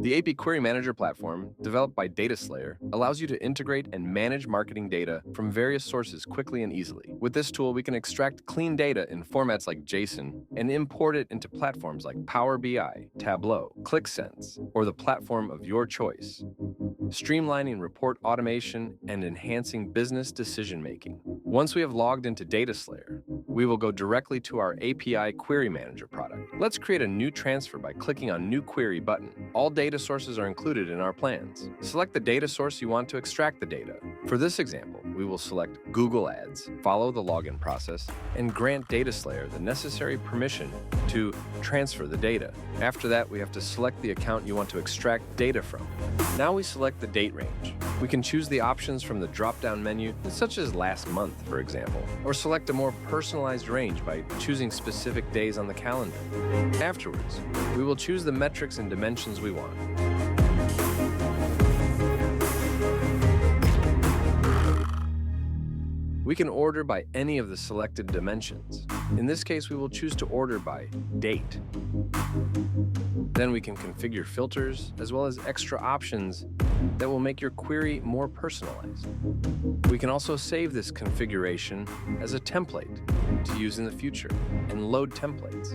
The API Query Manager platform, developed by Dataslayer, allows you to integrate and manage marketing data from various sources quickly and easily. With this tool, we can extract clean data in formats like JSON and import it into platforms like Power BI, Tableau, ClickSense, or the platform of your choice, streamlining report automation and enhancing business decision-making. Once we have logged into Dataslayer, we will go directly to our API Query Manager product. Let's create a new transfer by clicking on New Query button. All data sources are included in our plans. Select the data source you want to extract the data. For this example, we will select Google Ads, follow the login process, and grant Dataslayer the necessary permission to transfer the data. After that, we have to select the account you want to extract data from. Now we select the date range. We can choose the options from the drop-down menu, such as last month, for example, or select a more personalized range by choosing specific days on the calendar. Afterwards, we will choose the metrics and dimensions we want. We can order by any of the selected dimensions. In this case, we will choose to order by date. Then we can configure filters as well as extra options that will make your query more personalized. We can also save this configuration as a template to use in the future and load templates.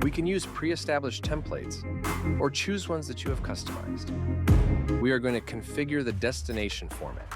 We can use pre-established templates or choose ones that you have customized. We are going to configure the destination format.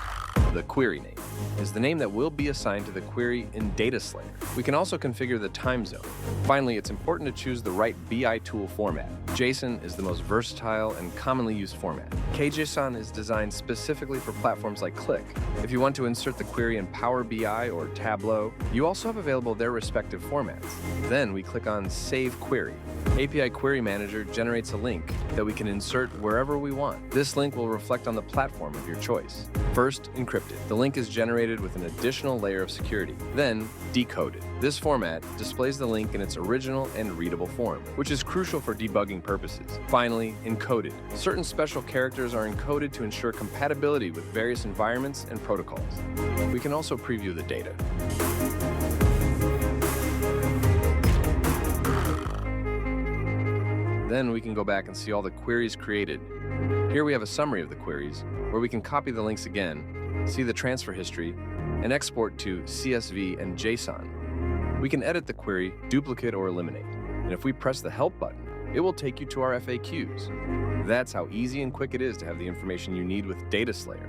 The query name is the name that will be assigned to the query in Dataslayer. We can also configure the time zone. Finally, it's important to choose the right BI tool format. JSON is the most versatile and commonly used format. JSON is designed specifically for platforms like Qlik. If you want to insert the query in Power BI or Tableau, you also have available their respective formats. Then we click on Save Query. API Query Manager generates a link that we can insert wherever we want. This link will reflect on the platform of your choice. First, encrypted. The link is generated with an additional layer of security. Then, decoded. This format displays the link in its original and readable form, which is crucial for debugging purposes. Finally, encoded. Certain special characters are encoded to ensure compatibility with various environments and protocols. We can also preview the data. Then we can go back and see all the queries created. Here we have a summary of the queries, where we can copy the links again, see the transfer history, and export to CSV and JSON. We can edit the query, duplicate, or eliminate. And if we press the Help button, it will take you to our FAQs. That's how easy and quick it is to have the information you need with Dataslayer.